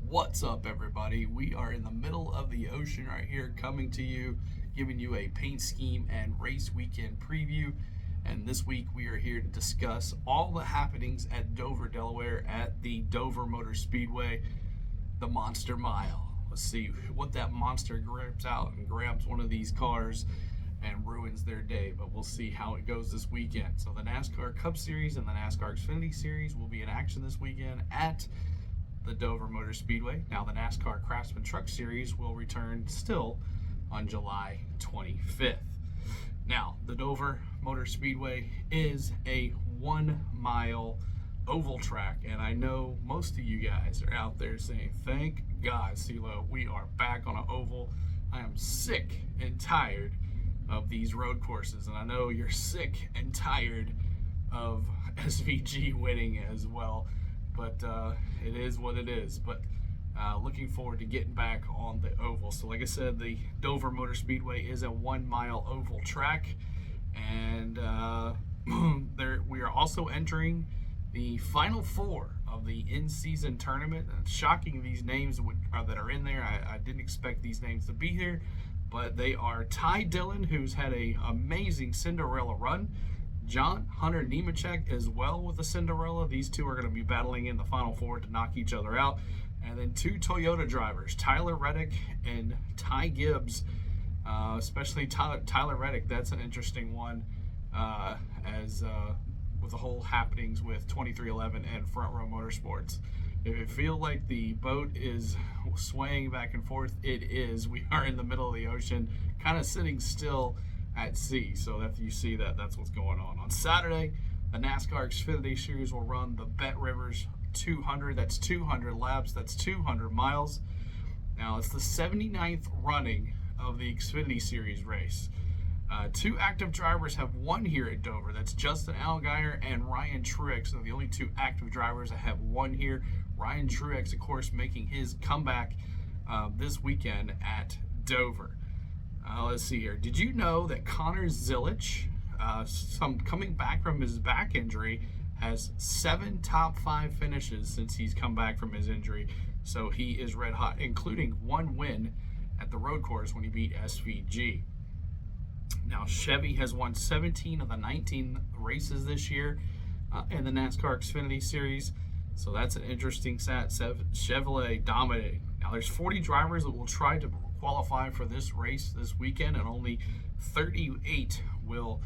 What's up, everybody? We are in the middle of the ocean right here, coming to you, giving you a paint scheme and race weekend preview. And this week we are here to discuss all the happenings at Dover, Delaware at the Dover Motor Speedway, the Monster Mile. Let's see what that monster grips out and grabs one of these cars and ruins their day, but we'll see how it goes this weekend. So the NASCAR Cup Series and the NASCAR Xfinity Series will be in action this weekend at the Dover Motor Speedway. Now the NASCAR Craftsman Truck Series will return still on July 25th. Now the Dover Motor Speedway is a 1 mile oval track, and I know most of you guys are out there saying, thank God, CeeLo, we are back on an oval. I am sick and tired of these road courses, and I know you're sick and tired of SVG winning as well. But it is what it is. But looking forward to getting back on the oval. So like I said, the Dover Motor Speedway is a 1 mile oval track. And we are also entering the final four of the in-season tournament. It's shocking, these names that are in there. I didn't expect these names to be here. But they are Ty Dillon, who's had an amazing Cinderella run. John Hunter Nemechek as well with the Cinderella. These two are going to be battling in the Final Four to knock each other out. And then two Toyota drivers, Tyler Reddick and Ty Gibbs. Especially Tyler Reddick, that's an interesting one with the whole happenings with 2311 and Front Row Motorsports. If it feels like the boat is swaying back and forth, it is. We are in the middle of the ocean, kind of sitting still at sea. So after you see that, that's what's going on. On Saturday, the NASCAR Xfinity Series will run the Bet Rivers 200. That's 200 laps. That's 200 miles. Now, it's the 79th running of the Xfinity Series race. Two active drivers have won here at Dover. That's Justin Allgaier and Ryan Truex. So the only two active drivers that have won here. Ryan Truex, of course, making his comeback this weekend at Dover. Let's see here. Did you know that Connor Zilisch, coming back from his back injury, has 7 top 5 finishes since he's come back from his injury? So he is red hot, including 1 win at the road course when he beat SVG. Now Chevy has won 17 of the 19 races this year in the NASCAR Xfinity Series. So that's an interesting stat. Chevrolet dominating. Now there's 40 drivers that will try to qualify for this race this weekend, and only 38 will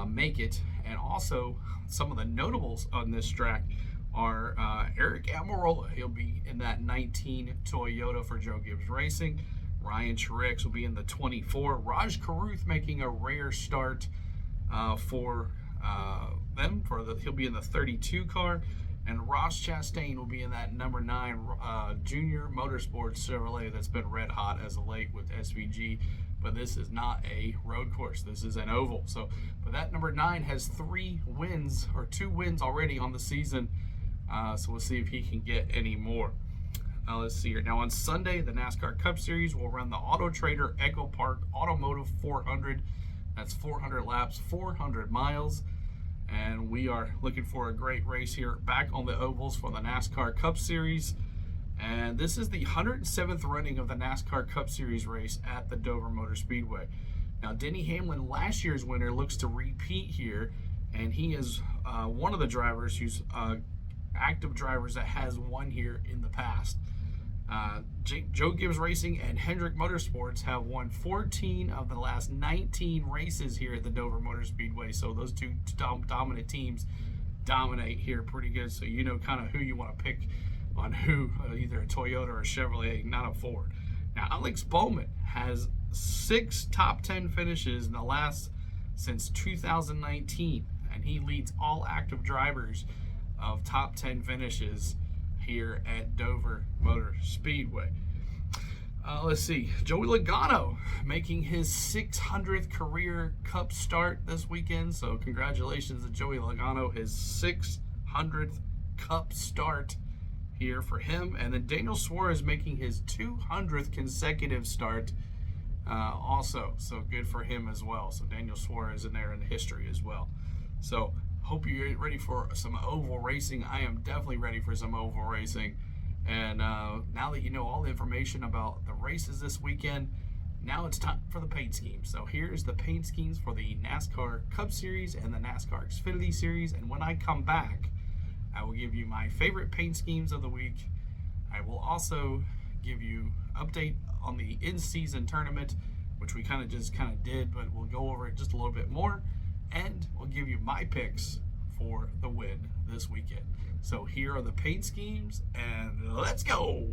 make it. And also some of the notables on this track are Eric Almirola. He'll be in that 19 Toyota for Joe Gibbs Racing. Ryan Truex will be in the 24. Raj Caruth making a rare start for them. He'll be in the 32 car. And Ross Chastain will be in that number 9 Junior Motorsports Chevrolet that's been red hot as of late with SVG. But this is not a road course. This is an oval. But that number 9 has 2 wins already on the season. So we'll see if he can get any more. Let's see here. Now on Sunday, the NASCAR Cup Series will run the Autotrader Echo Park Automotive 400. That's 400 laps, 400 miles. And we are looking for a great race here back on the ovals for the NASCAR Cup Series. And this is the 107th running of the NASCAR Cup Series race at the Dover Motor Speedway. Now, Denny Hamlin, last year's winner, looks to repeat here. And he is one of the drivers who's active drivers that has won here in the past. Joe Gibbs Racing and Hendrick Motorsports have won 14 of the last 19 races here at the Dover Motor Speedway. So those two dominant teams dominate here pretty good. So you know kind of who you want to pick on who, either a Toyota or a Chevrolet, not a Ford. Now, Alex Bowman has 6 top 10 finishes in the last since 2019, and he leads all active drivers of top 10 finishes here at Dover Motor Speedway. Let's see, Joey Logano making his 600th career Cup start this weekend. So congratulations to Joey Logano, his 600th Cup start here for him. And then Daniel Suarez making his 200th consecutive start also. So good for him as well. So Daniel Suarez in there in history as well. So hope you're ready for some oval racing. I am definitely ready for some oval racing. And now that you know all the information about the races this weekend, now it's time for the paint schemes. So here's the paint schemes for the NASCAR Cup Series and the NASCAR Xfinity Series. And when I come back, I will give you my favorite paint schemes of the week. I will also give you update on the in-season tournament, which we kind of did, but we'll go over it just a little bit more. And we'll give you my picks for the win this weekend. So here are the paint schemes, and let's go!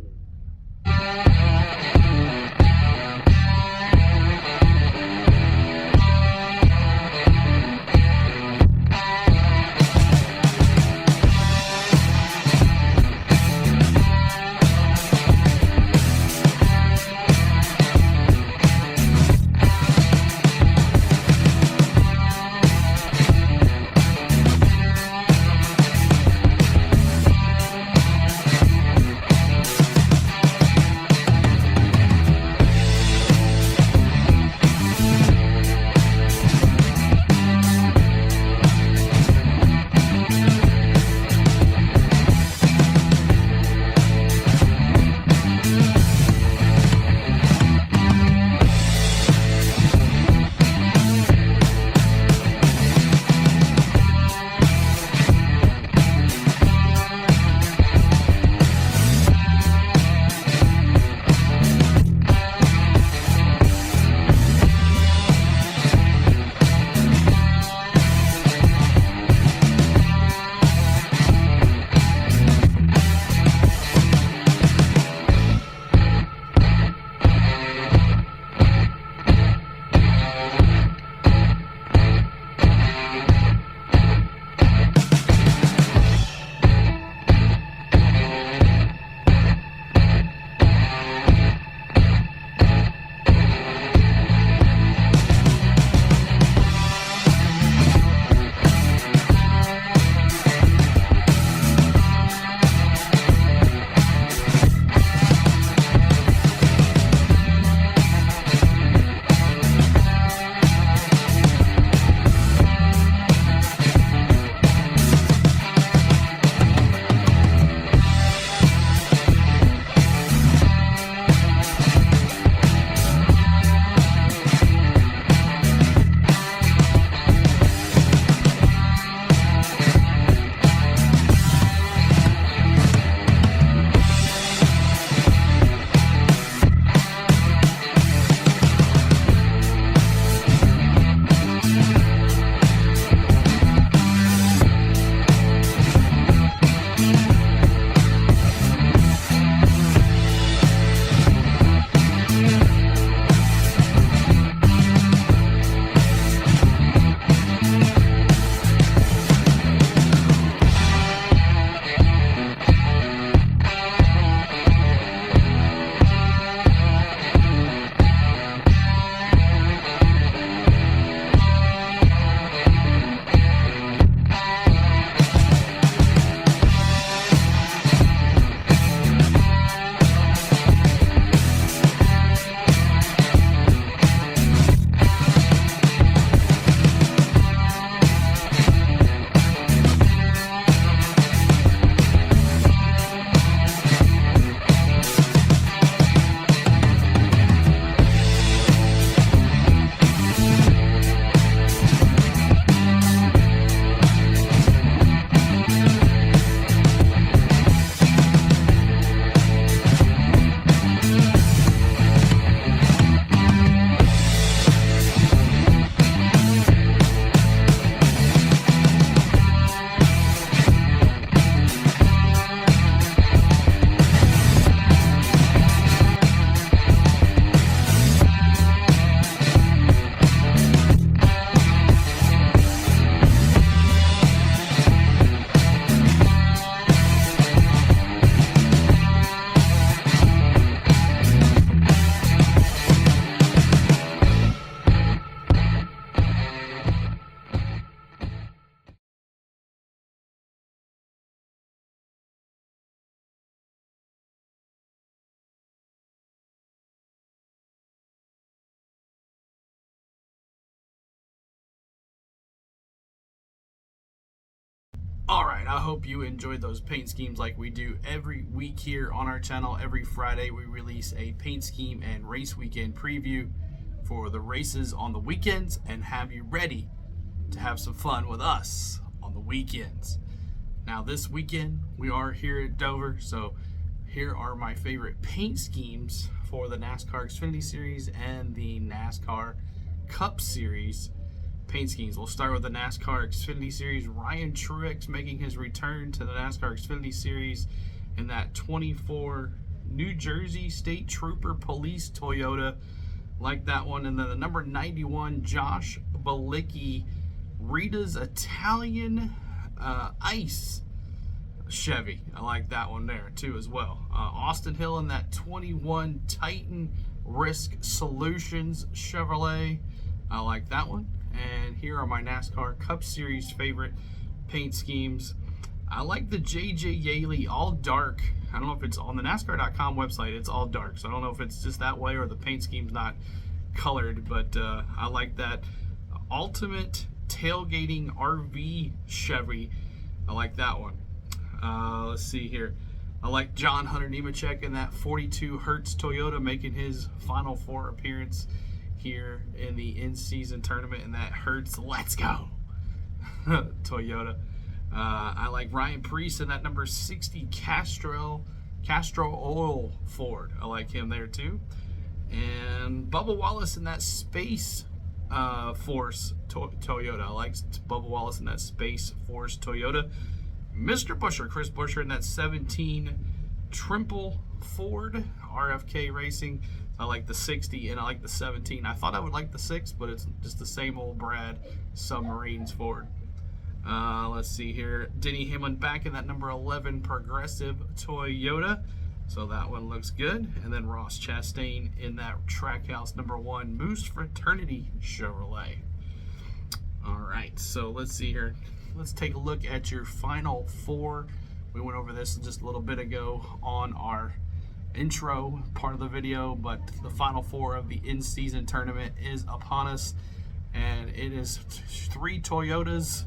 All right, I hope you enjoyed those paint schemes like we do every week here on our channel. Every Friday we release a paint scheme and race weekend preview for the races on the weekends and have you ready to have some fun with us on the weekends. Now this weekend we are here at Dover, so here are my favorite paint schemes for the NASCAR Xfinity Series and the NASCAR Cup Series paint schemes. We'll start with the NASCAR Xfinity Series. Ryan Truex making his return to the NASCAR Xfinity Series in that 24 New Jersey State Trooper Police Toyota. Like that one. And then the number 91 Josh Bilicki Rita's Italian Ice Chevy. I like that one there too as well. Austin Hill in that 21 Titan Risk Solutions Chevrolet. I like that one. And here are my NASCAR Cup Series favorite paint schemes. I like the JJ Yaley all dark. I don't know if it's on the NASCAR.com website, it's all dark. So I don't know if it's just that way or the paint scheme's not colored, but I like that ultimate tailgating RV Chevy. I like that one. Let's see here. I like John Hunter Nemechek in that 42 Hertz Toyota making his Final Four appearance here in the in-season tournament in that Hertz Let's Go Toyota. I like Ryan Preece in that number 60 Castro Oil Ford. I like him there too. And Bubba Wallace in that Space Force Toyota. I like Bubba Wallace in that Space Force Toyota. Mr. Buescher, Chris Buescher in that 17 Trimble Ford RFK Racing. I like the 60 and I like the 17. I thought I would like the 6, but it's just the same old Brad Submarines Ford. Let's see here. Denny Hamlin back in that number 11 Progressive Toyota. So that one looks good. And then Ross Chastain in that Trackhouse number 1 Moose Fraternity Chevrolet. All right, so let's see here. Let's take a look at your Final Four. We went over this just a little bit ago on our intro part of the video, but the Final Four of the in-season tournament is upon us, and it is 3 Toyotas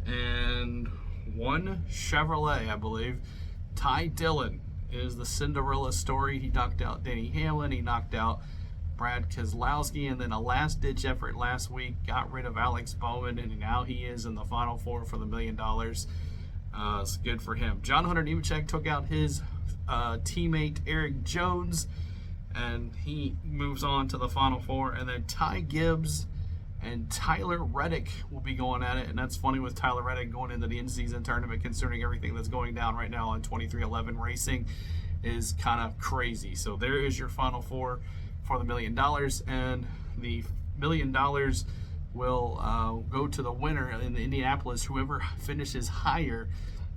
and 1 Chevrolet, I believe. Ty Dillon is the Cinderella story. He knocked out Denny Hamlin, he knocked out Brad Keselowski, and then a last-ditch effort last week got rid of Alex Bowman, and now he is in the Final Four for the $1 million. It's good for him. John Hunter Nemechek took out his teammate Eric Jones, and he moves on to the Final Four. And then Ty Gibbs and Tyler Reddick will be going at it, and that's funny with Tyler Reddick going into the in-season tournament, considering everything that's going down right now on 2311 Racing is kind of crazy. So there is your Final Four for the $1 million, and the $1 million will go to the winner in Indianapolis. Whoever finishes higher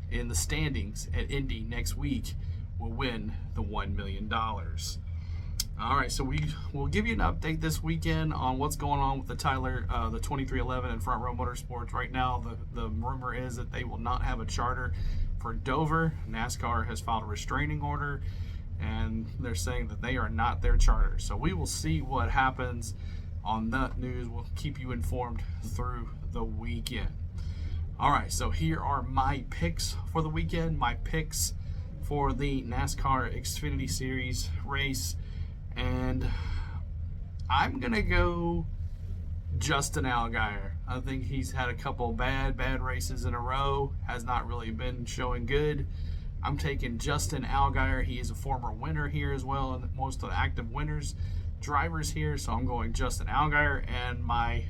in the standings at Indy next week will win the $1 million. All right, so we will give you an update this weekend on what's going on with the 2311 and Front Row Motorsports. Right now, the rumor is that they will not have a charter for Dover. NASCAR has filed a restraining order, and they're saying that they are not their charter. So we will see what happens on that news. We'll keep you informed through the weekend. All right, so here are my picks for the weekend. My picks for the NASCAR Xfinity Series race, and I'm gonna go Justin Allgaier. I think he's had a couple bad races in a row, has not really been showing good. I'm taking Justin Allgaier. He is a former winner here as well, and most of the active winners drivers here, so I'm going Justin Allgaier. And my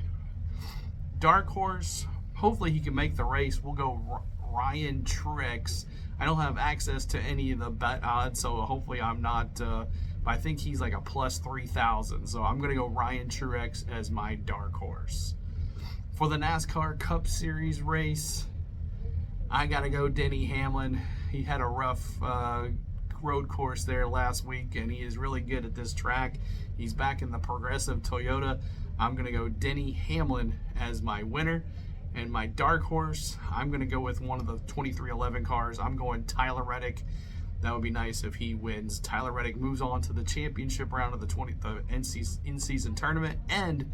dark horse, hopefully he can make the race, we'll go Ryan Truex. I don't have access to any of the bet odds, so hopefully I'm not, but I think he's like a plus 3,000, so I'm going to go Ryan Truex as my dark horse. For the NASCAR Cup Series race, I got to go Denny Hamlin. He had a rough road course there last week, and he is really good at this track. He's back in the Progressive Toyota. I'm going to go Denny Hamlin as my winner. And my dark horse, I'm going to go with one of the 2311 cars. I'm going Tyler Reddick. That would be nice if he wins. Tyler Reddick moves on to the championship round of the in-season tournament and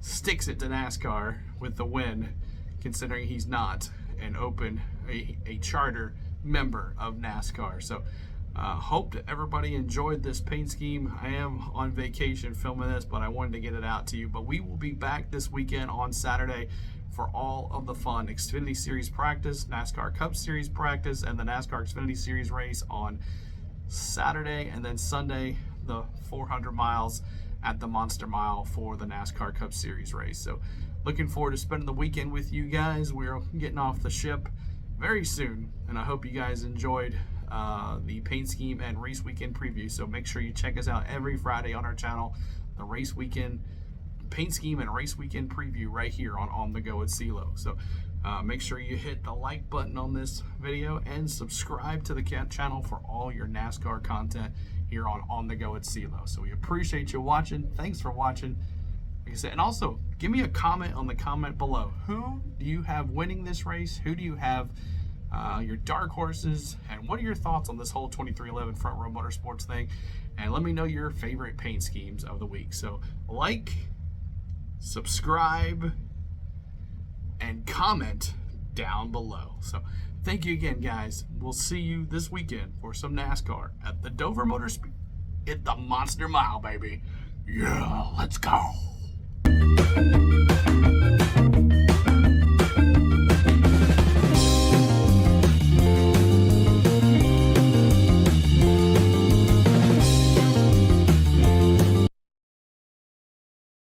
sticks it to NASCAR with the win, considering he's not an open, a charter member of NASCAR. So hope that everybody enjoyed this paint scheme. I am on vacation filming this, but I wanted to get it out to you. But we will be back this weekend on Saturday for all of the fun. Xfinity Series practice, NASCAR Cup Series practice, and the NASCAR Xfinity Series race on Saturday, and then Sunday the 400 miles at the Monster Mile for the NASCAR Cup Series race. So looking forward to spending the weekend with you guys. We're getting off the ship very soon, and I hope you guys enjoyed the paint scheme and race weekend preview. So make sure you check us out every Friday on our channel, the race weekend paint scheme and race weekend preview right here on the Go at CeeLo. So make sure you hit the like button on this video and subscribe to the channel for all your NASCAR content here on the Go at CeeLo. So we appreciate you watching. Thanks for watching. Like I said, and also give me a comment on the comment below. Who do you have winning this race? Who do you have your dark horses? And what are your thoughts on this whole 2311 Front Row Motorsports thing? And let me know your favorite paint schemes of the week. So like, subscribe, and comment down below. So thank you again, guys. We'll see you this weekend for some NASCAR at the Dover Motor Speedway. It's the Monster Mile, baby. Yeah, let's go.